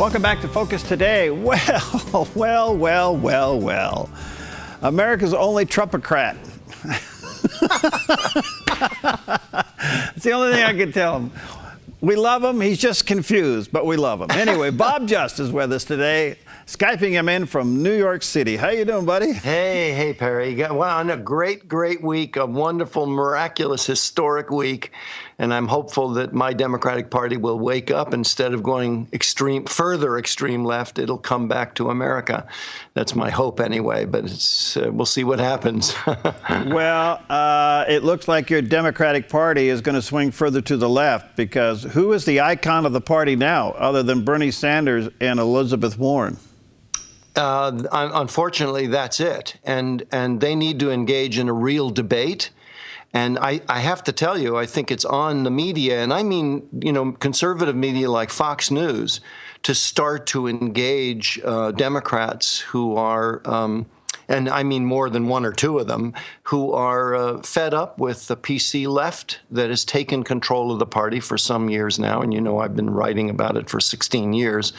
Welcome back to Focus Today. Well. America's only Trumpocrat. It's the only thing I can tell him. We love him. He's just confused, but we love him. Anyway, Bob Just is with us today, Skyping him in from New York City. How you doing, buddy? Hey, Perry. Wow, on a great week, a wonderful, miraculous, historic week. And I'm hopeful that my Democratic Party will wake up. Instead of going further extreme left, it'll come back to America. That's my hope anyway, but we'll see what happens. Well, it looks like your Democratic Party is going to swing further to the left, because who is the icon of the party now other than Bernie Sanders and Elizabeth Warren? Unfortunately, that's it. And they need to engage in a real debate. And I have to tell you, I think it's on the media, and I mean, conservative media like Fox News, to start to engage Democrats who are, and I mean more than one or two of them, who are fed up with the PC left that has taken control of the party for some years now. And I've been writing about it for 16 years.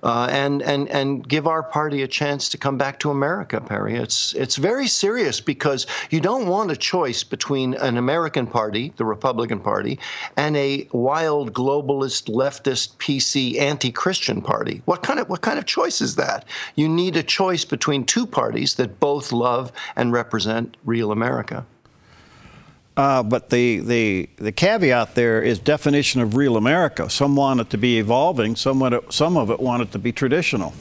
And give our party a chance to come back to America, Perry. It's very serious, because you don't want a choice between an American party, the Republican Party, and a wild globalist, leftist, PC, anti-Christian party. What kind of choice is that? You need a choice between two parties that both love and represent real America. But the caveat there is definition of real America. Some want it to be evolving, some of it want it to be traditional.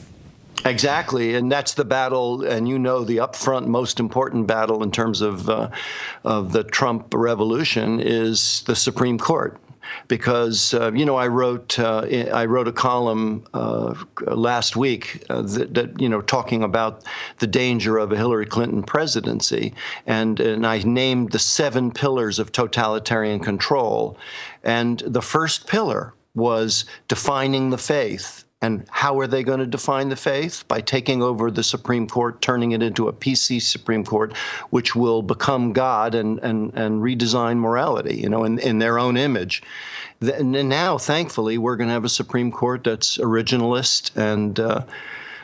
Exactly, and that's the battle, and the upfront most important battle in terms of the Trump revolution is the Supreme Court. Because I wrote a column last week that talking about the danger of a Hillary Clinton presidency, and I named the 7 pillars of totalitarian control, and the first pillar was defining the faith. And how are they going to define the faith? By taking over the Supreme Court, turning it into a PC Supreme Court, which will become God and redesign morality, in their own image. And now, thankfully, we're going to have a Supreme Court that's originalist, and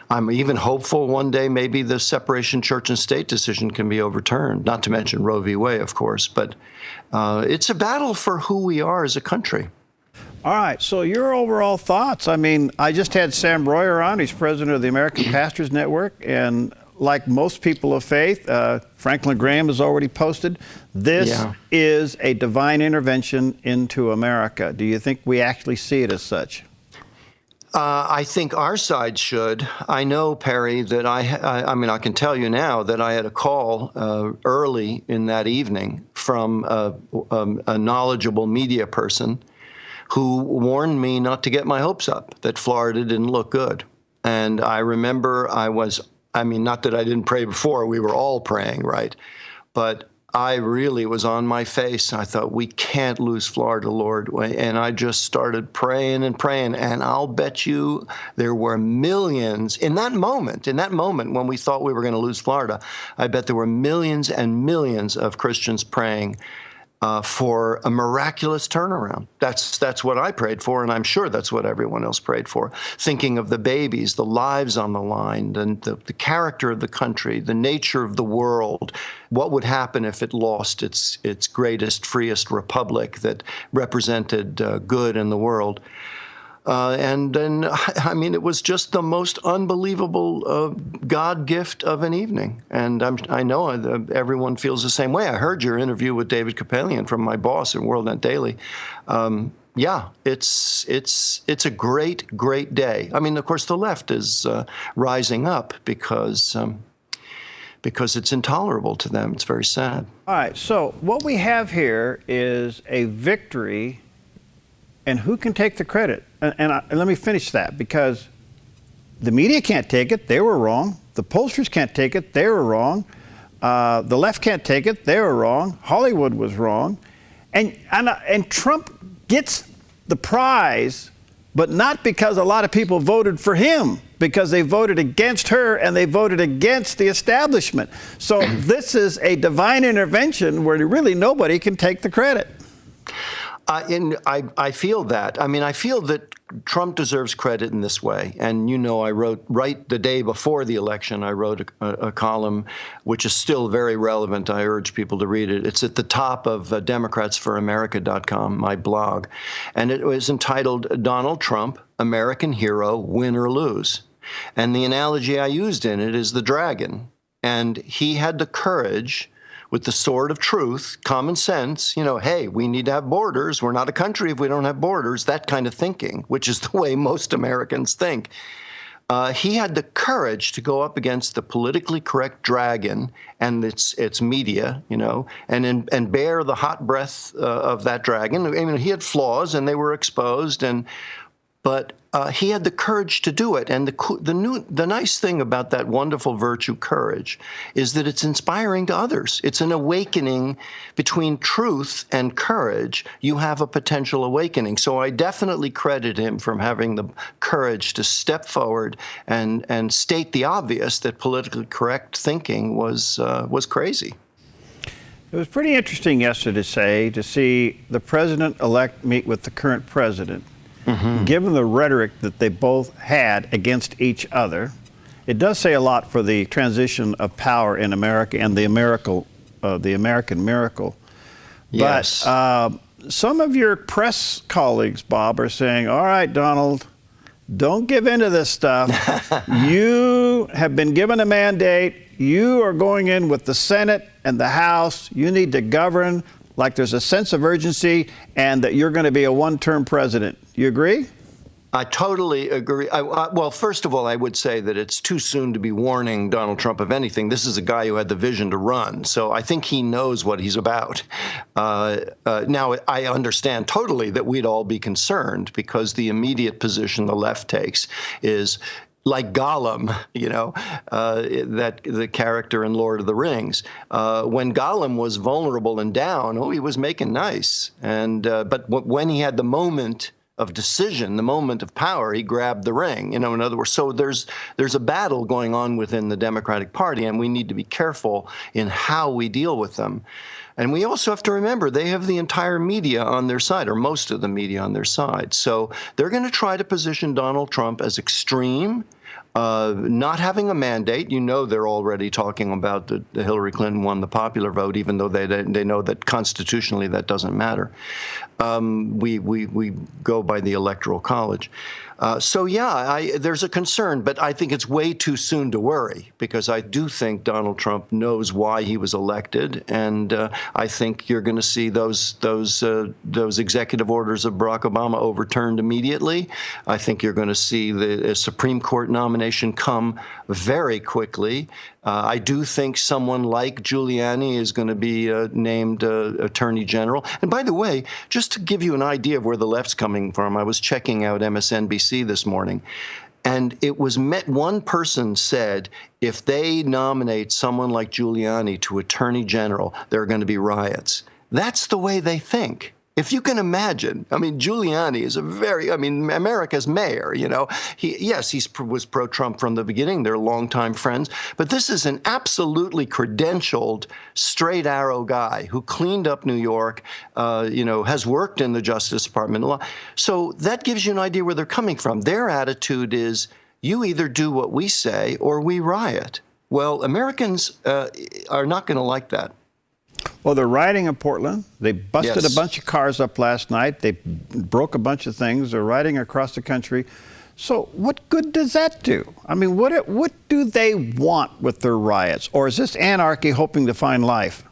I'm even hopeful one day maybe the separation church and state decision can be overturned, not to mention Roe v. Wade, of course. But it's a battle for who we are as a country. All right, so your overall thoughts. I mean, I just had Sam Breuer on. He's president of the American Pastors Network, and like most people of faith, Franklin Graham has already posted, this is a divine intervention into America. Do you think we actually see it as such? I think our side should. I know, Perry, that I mean, I can tell you now that I had a call early in that evening from a knowledgeable media person who warned me not to get my hopes up, that Florida didn't look good. And I remember not that I didn't pray before, we were all praying, right? But I really was on my face. I thought, we can't lose Florida, Lord. And I just started praying, and I'll bet you there were millions in that moment when we thought we were going to lose Florida. I bet there were millions and millions of Christians praying for a miraculous turnaround. That's what I prayed for, and I'm sure that's what everyone else prayed for. Thinking of the babies, the lives on the line, and the character of the country, the nature of the world. What would happen if it lost its greatest, freest republic that represented good in the world? And then, I mean, it was just the most unbelievable God gift of an evening. And I know everyone feels the same way. I heard your interview with David Kapelian from my boss at World Net Daily. It's a great day. I mean, of course, the left is rising up because it's intolerable to them. It's very sad. All right. So what we have here is a victory. And who can take the credit? And let me finish that, because the media can't take it. They were wrong. The pollsters can't take it. They were wrong. The left can't take it. They were wrong. Hollywood was wrong. And Trump gets the prize, but not because a lot of people voted for him, because they voted against her and they voted against the establishment. So this is a divine intervention where really nobody can take the credit. I feel that. I mean, I feel that Trump deserves credit in this way. And, you know, I wrote right the day before the election, I wrote a column which is still very relevant. I urge people to read it. It's at the top of DemocratsForAmerica.com, my blog. And it was entitled Donald Trump, American Hero, Win or Lose. And the analogy I used in it is the dragon. And he had the courage, with the sword of truth, common sense, you know, hey, we need to have borders. We're not a country if we don't have borders, that kind of thinking, which is the way most Americans think. He had the courage to go up against the politically correct dragon and its media, you know, and bear the hot breath of that dragon. I mean, he had flaws and they were exposed, but he had the courage to do it. And the nice thing about that wonderful virtue, courage, is that it's inspiring to others. It's an awakening. Between truth and courage, you have a potential awakening. So I definitely credit him from having the courage to step forward and state the obvious, that politically correct thinking was crazy. It was pretty interesting yesterday to see the president-elect meet with the current president. Mm-hmm. Given the rhetoric that they both had against each other, it does say a lot for the transition of power in America and the American miracle. Yes. But some of your press colleagues, Bob, are saying, all right, Donald, don't give in to this stuff. You have been given a mandate. You are going in with the Senate and the House. You need to govern like there's a sense of urgency and that you're going to be a one-term president. You agree? I totally agree. Well, first of all, I would say that it's too soon to be warning Donald Trump of anything. This is a guy who had the vision to run, so I think he knows what he's about. Now, I understand totally that we'd all be concerned because the immediate position the left takes is like Gollum, you know, that the character in Lord of the Rings. When Gollum was vulnerable and down, he was making nice. But when he had the moment of decision, the moment of power, he grabbed the ring. You know, in other words, so there's a battle going on within the Democratic Party, and we need to be careful in how we deal with them. And we also have to remember they have the entire media on their side, or most of the media on their side. So they're going to try to position Donald Trump as extreme, not having a mandate. You know, they're already talking about the Hillary Clinton won the popular vote, even though they know that constitutionally that doesn't matter. We go by the Electoral College. So, yeah, there's a concern, but I think it's way too soon to worry, because I do think Donald Trump knows why he was elected, and I think you're going to see those executive orders of Barack Obama overturned immediately. I think you're going to see the Supreme Court nomination come very quickly. I do think someone like Giuliani is going to be named Attorney General. And by the way, just to give you an idea of where the left's coming from, I was checking out MSNBC this morning, and it was one person said, if they nominate someone like Giuliani to Attorney General, there are going to be riots. That's the way they think. If you can imagine, I mean, Giuliani is America's mayor, you know. He was pro-Trump from the beginning. They're longtime friends. But this is an absolutely credentialed, straight arrow guy who cleaned up New York, has worked in the Justice Department a lot. So that gives you an idea where they're coming from. Their attitude is, you either do what we say or we riot. Well, Americans are not going to like that. Well, they're rioting in Portland. They busted a bunch of cars up last night. They broke a bunch of things. They're rioting across the country. So what good does that do? I mean, what do they want with their riots? Or is this anarchy hoping to find life?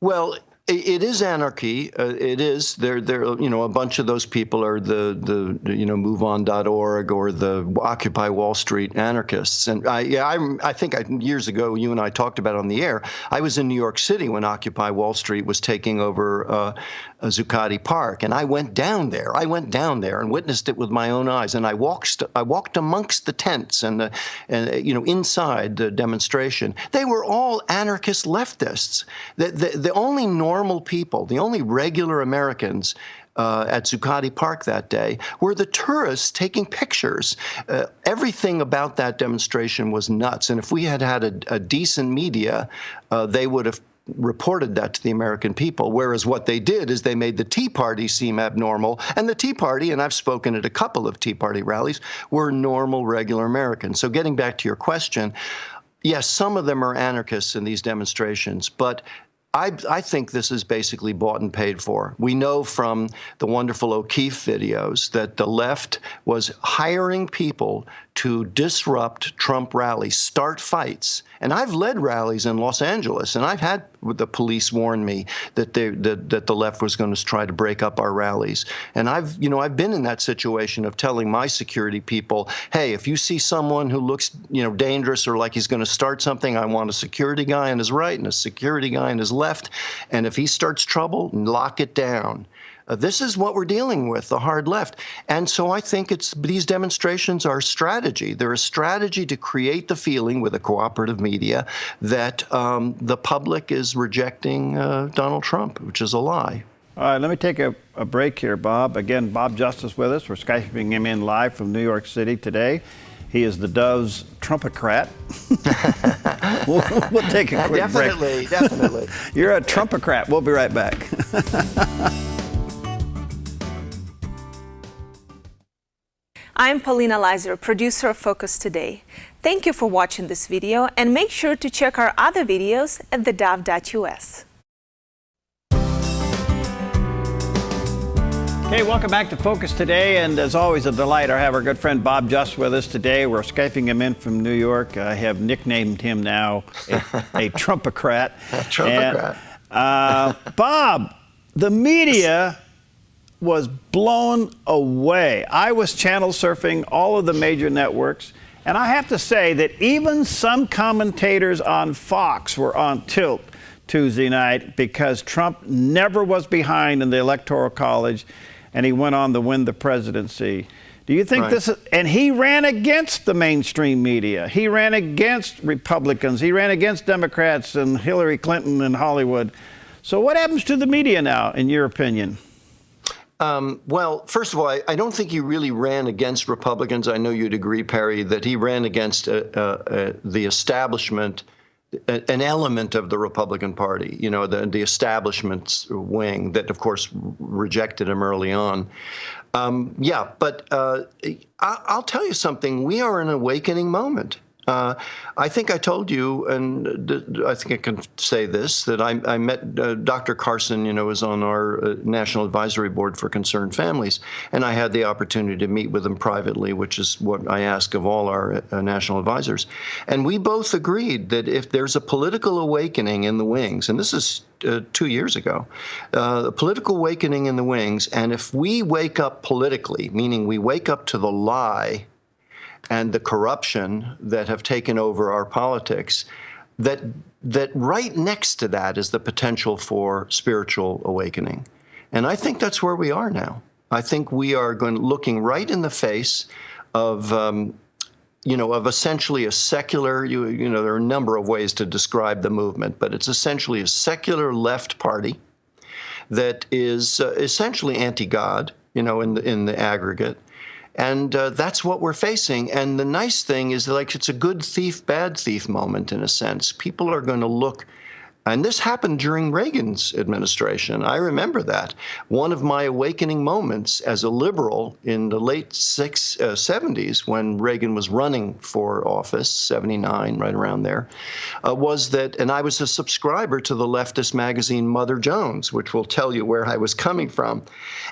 Well, it is anarchy. It is. They're a bunch of those people are the MoveOn.org or the Occupy Wall Street anarchists. And I think years ago you and I talked about it on the air. I was in New York City when Occupy Wall Street was taking over Zuccotti Park, and I went down there. And witnessed it with my own eyes. And I walked amongst the tents and inside the demonstration. They were all anarchist leftists. The only normal people, the only regular Americans at Zuccotti Park that day were the tourists taking pictures. Everything about that demonstration was nuts. And if we had had a decent media, they would have reported that to the American people, whereas what they did is they made the Tea Party seem abnormal, and the Tea Party, and I've spoken at a couple of Tea Party rallies, were normal, regular Americans. So getting back to your question, yes, some of them are anarchists in these demonstrations, but I think this is basically bought and paid for. We know from the wonderful O'Keefe videos that the left was hiring people to disrupt Trump rallies, start fights. And I've led rallies in Los Angeles, and I've had the police warn me that the left was going to try to break up our rallies. And I've been in that situation of telling my security people, hey, if you see someone who looks, dangerous or like he's going to start something, I want a security guy on his right and a security guy on his left. And if he starts trouble, lock it down. This is what we're dealing with, the hard left. And so I think these demonstrations are a strategy. They're a strategy to create the feeling with a cooperative media that the public is rejecting Donald Trump, which is a lie. All right, let me take a break here, Bob. Again, Bob Justice with us. We're Skyping him in live from New York City today. He is theDove's Trumpocrat. we'll take a quick break. Definitely. You're a Trumpocrat. We'll be right back. I'm Paulina Leiser, producer of Focus Today. Thank you for watching this video, and make sure to check our other videos at theDove.us. Okay, welcome back to Focus Today, and as always, a delight. I have our good friend Bob Just with us today. We're Skyping him in from New York. I have nicknamed him now a Trumpocrat. Trumpocrat. Bob, the media was blown away. I was channel surfing all of the major networks, and I have to say that even some commentators on Fox were on tilt Tuesday night because Trump never was behind in the Electoral College, and he went on to win the presidency. Do you think this is, and he ran against the mainstream media. He ran against Republicans. He ran against Democrats and Hillary Clinton and Hollywood. So what happens to the media now, in your opinion? Well, first of all, I don't think he really ran against Republicans. I know you'd agree, Perry, that he ran against the establishment, an element of the Republican Party, the establishment's wing that, of course, rejected him early on. But I'll tell you something. We are in an awakening moment. I think I told you, and I think I can say this, that I met Dr. Carson, is on our National Advisory Board for Concerned Families, and I had the opportunity to meet with him privately, which is what I ask of all our national advisors. And we both agreed that if there's a political awakening in the wings, and this is 2 years ago, a political awakening in the wings, and if we wake up politically, meaning we wake up to the lie and the corruption that have taken over our politics, that right next to that is the potential for spiritual awakening. And I think that's where we are now. I think we are looking right in the face of, of essentially a secular, there are a number of ways to describe the movement, but it's essentially a secular left party that is essentially anti-God, in the aggregate. And that's what we're facing. And the nice thing is, it's a good thief, bad thief moment, in a sense. People are going to look, and this happened during Reagan's administration. I remember that. One of my awakening moments as a liberal in the late 70s, when Reagan was running for office, 79, right around there, was that, and I was a subscriber to the leftist magazine Mother Jones, which will tell you where I was coming from.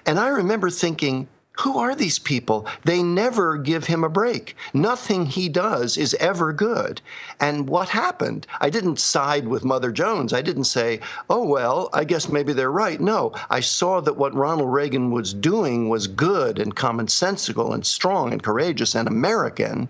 And I remember thinking, who are these people? They never give him a break. Nothing he does is ever good. And what happened? I didn't side with Mother Jones. I didn't say, oh, well, I guess maybe they're right. No, I saw that what Ronald Reagan was doing was good and commonsensical and strong and courageous and American.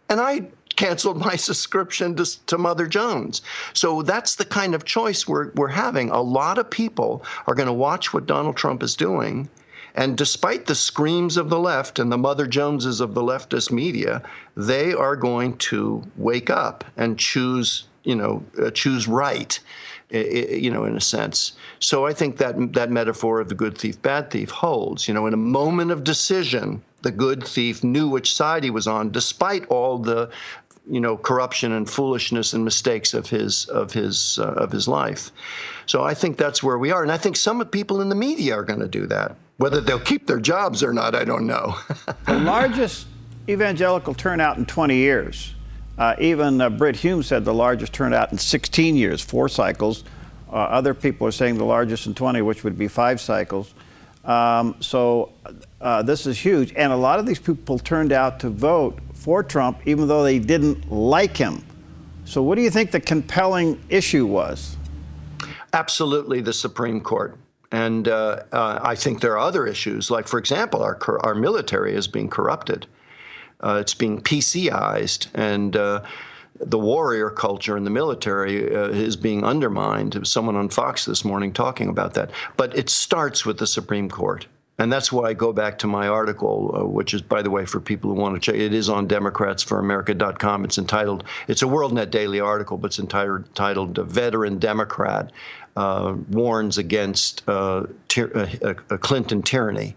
And I canceled my subscription to Mother Jones. So that's the kind of choice we're having. A lot of people are going to watch what Donald Trump is doing. And despite the screams of the left and the Mother Joneses of the leftist media, they are going to wake up and choose right, in a sense. So I think that metaphor of the good thief, bad thief holds. In a moment of decision, the good thief knew which side he was on, despite all the corruption and foolishness and mistakes of his life. So I think that's where we are, and I think some people in the media are going to do that. Whether they'll keep their jobs or not, I don't know. The largest evangelical turnout in 20 years. Even Britt Hume said the largest turnout in 16 years, 4 cycles. Other people are saying the largest in 20, which would be 5 cycles. So this is huge. And a lot of these people turned out to vote for Trump, even though they didn't like him. So what do you think the compelling issue was? Absolutely the Supreme Court. And I think there are other issues, like, for example, our military is being corrupted. It's being PCized, and the warrior culture in the military is being undermined. There was someone on Fox this morning talking about that. But it starts with the Supreme Court. And that's why I go back to my article, which is, by the way, for people who want to check, it is on DemocratsForAmerica.com. It's a WorldNet Daily article, but it's entitled Veteran Democrat Warns Against Clinton Tyranny.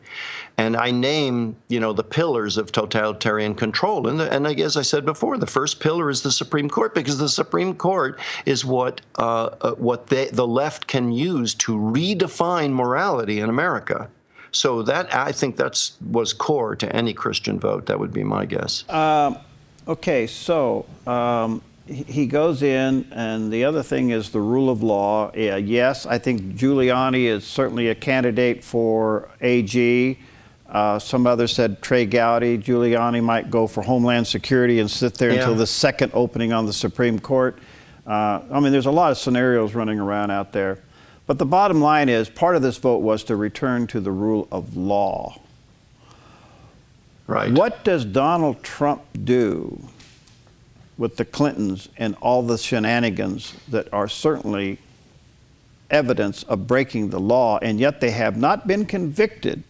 And I name, the pillars of totalitarian control. And as I said before, the first pillar is the Supreme Court, because the Supreme Court is what the left can use to redefine morality in America. So that, I think, was core to any Christian vote. That would be my guess. Okay, so he goes in, and the other thing is the rule of law. Yes, I think Giuliani is certainly a candidate for AG. Some others said Trey Gowdy. Giuliani might go for Homeland Security and sit there until the second opening on the Supreme Court. There's a lot of scenarios running around out there. But the bottom line is, part of this vote was to return to the rule of law. Right. What does Donald Trump do with the Clintons and all the shenanigans that are certainly evidence of breaking the law, and yet they have not been convicted?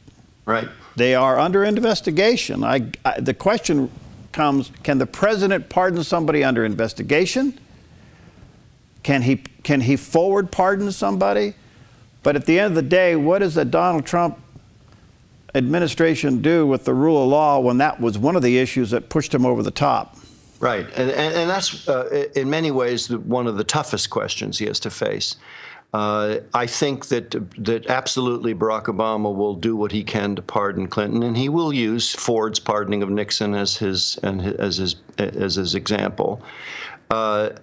Right. They are under investigation. The question comes, can the president pardon somebody under investigation? Can he forward pardon somebody? But at the end of the day, what does the Donald Trump administration do with the rule of law when that was one of the issues that pushed him over the top? Right, and that's in many ways one of the toughest questions he has to face. I think that absolutely Barack Obama will do what he can to pardon Clinton, and he will use Ford's pardoning of Nixon as his example. By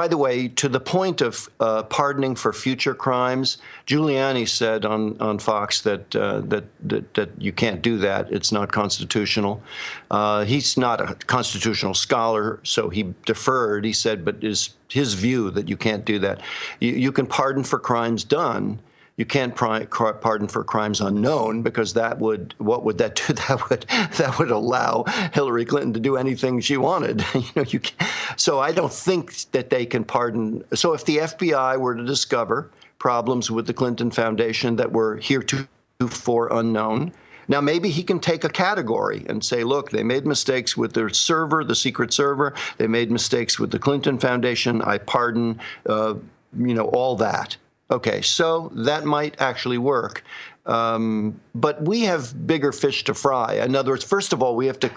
the way, to the point of pardoning for future crimes, Giuliani said on Fox that you can't do that. It's not constitutional. He's not a constitutional scholar, so he deferred. He said, but is his view that you can't do that. You can pardon for crimes done. You can't pardon for crimes unknown, because what would that do? That would allow Hillary Clinton to do anything she wanted. So I don't think that they can pardon. So if the FBI were to discover problems with the Clinton Foundation that were heretofore unknown, now maybe he can take a category and say, look, they made mistakes with their server, the secret server. They made mistakes with the Clinton Foundation. I pardon, all that. Okay, so that might actually work. But we have bigger fish to fry. In other words, first of all, we have to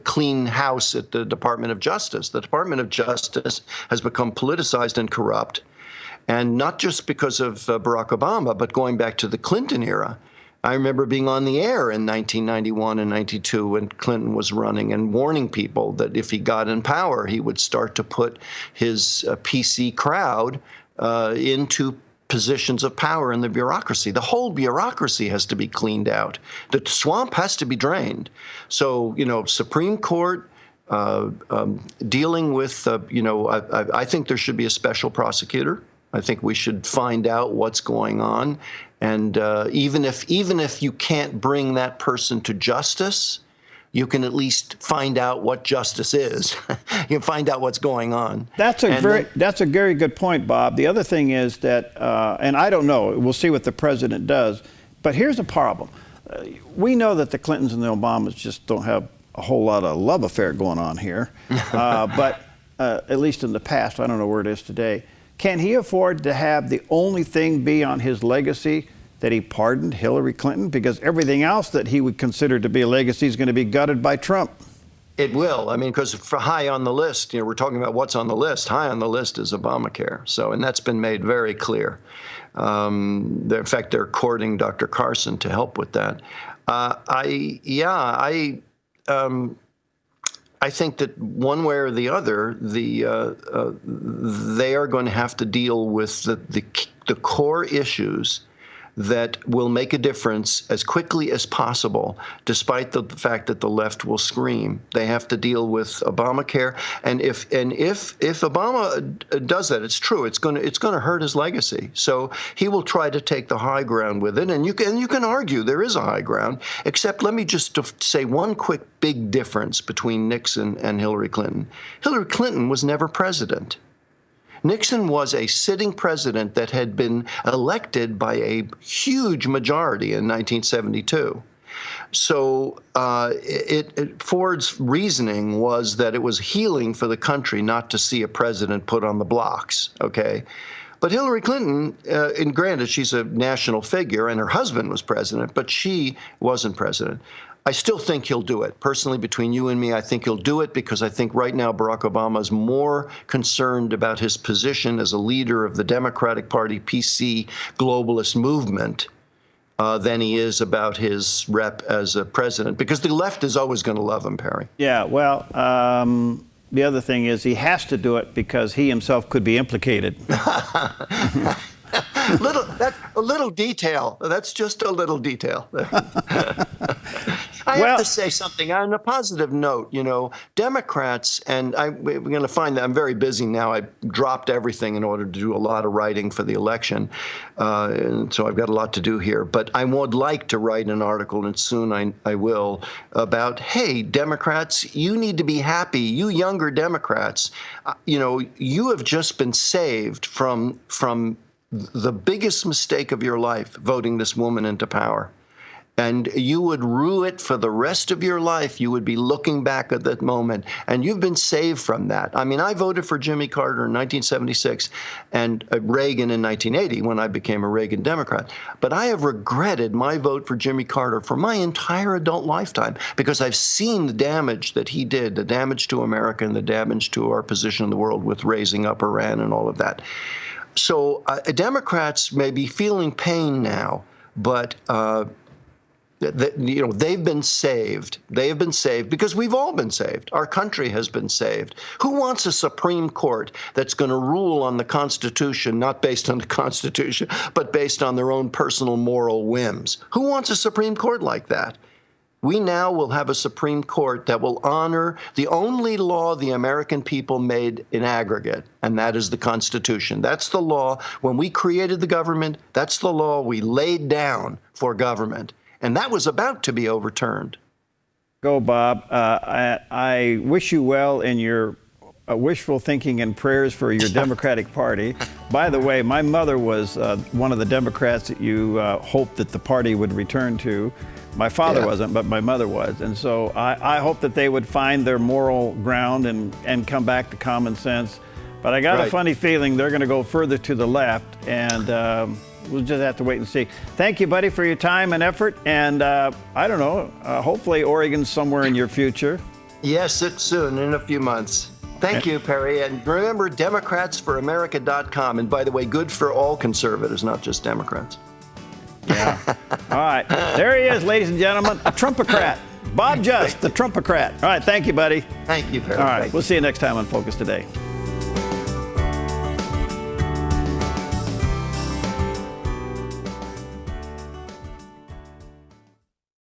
clean house at the Department of Justice. The Department of Justice has become politicized and corrupt, and not just because of Barack Obama, but going back to the Clinton era. I remember being on the air in 1991 and 92 when Clinton was running and warning people that if he got in power, he would start to put his PC crowd into positions of power in the bureaucracy. The whole bureaucracy has to be cleaned out. The swamp has to be drained. So, Supreme Court dealing with, I think there should be a special prosecutor. I think we should find out what's going on. And even if you can't bring that person to justice, you can at least find out what justice is. You can find out what's going on. That's a very good point, Bob. The other thing is that, and I don't know, we'll see what the president does, but here's the problem. We know that the Clintons and the Obamas just don't have a whole lot of love affair going on here, but at least in the past, I don't know where it is today. Can he afford to have the only thing be on his legacy that he pardoned Hillary Clinton? Because everything else that he would consider to be a legacy is going to be gutted by Trump. It will. I mean, because for high on the list, we're talking about what's on the list. High on the list is Obamacare. So, and that's been made very clear. In fact, they're courting Dr. Carson to help with that. I think that one way or the other, they are going to have to deal with the core issues that will make a difference as quickly as possible, despite the fact that the left will scream. They have to deal with Obamacare, and if Obama does that, it's true. It's going to hurt his legacy. So he will try to take the high ground with it, and you can argue there is a high ground. Except, let me just say one quick big difference between Nixon and Hillary Clinton. Hillary Clinton was never president. Nixon was a sitting president that had been elected by a huge majority in 1972. So Ford's reasoning was that it was healing for the country not to see a president put on the blocks, okay? But Hillary Clinton, and granted, she's a national figure, and her husband was president, but she wasn't president. I still think he'll do it. Personally, between you and me, I think he'll do it because I think right now Barack Obama is more concerned about his position as a leader of the Democratic Party PC globalist movement than he is about his rep as a president, because the left is always going to love him, Perry. Yeah, well, the other thing is he has to do it because he himself could be implicated. That's a little detail. That's just a little detail. I have to say something on a positive note. Democrats, and we're going to find that I'm very busy now. I dropped everything in order to do a lot of writing for the election, and so I've got a lot to do here. But I would like to write an article, and soon I will, about, hey, Democrats, you need to be happy. You younger Democrats, you have just been saved from the biggest mistake of your life, voting this woman into power. And you would rue it for the rest of your life. You would be looking back at that moment, and you've been saved from that. I mean, I voted for Jimmy Carter in 1976 and Reagan in 1980 when I became a Reagan Democrat. But I have regretted my vote for Jimmy Carter for my entire adult lifetime because I've seen the damage that he did, the damage to America and the damage to our position in the world with raising up Iran and all of that. So Democrats may be feeling pain now, but they've been saved. They have been saved because we've all been saved. Our country has been saved. Who wants a Supreme Court that's going to rule on the Constitution, not based on the Constitution, but based on their own personal moral whims? Who wants a Supreme Court like that? We now will have a Supreme Court that will honor the only law the American people made in aggregate, and that is the Constitution. That's the law. When we created the government, that's the law we laid down for government, and that was about to be overturned. Go, Bob. I wish you well in your wishful thinking and prayers for your Democratic Party. By the way, my mother was one of the Democrats that you hoped that the party would return to. My father wasn't, but my mother was. And so I hope that they would find their moral ground and come back to common sense. But I got a funny feeling they're going to go further to the left, and we'll just have to wait and see. Thank you, buddy, for your time and effort. And I don't know, hopefully Oregon's somewhere in your future. Yes, it's soon, in a few months. Thank you, Perry. And remember, DemocratsForAmerica.com. And by the way, good for all conservatives, not just Democrats. Yeah. All right. There he is, ladies and gentlemen, a Trumpocrat. Bob Just, the Trumpocrat. All right. Thank you, buddy. Thank you, Perry. All right. We'll see you next time on Focus Today.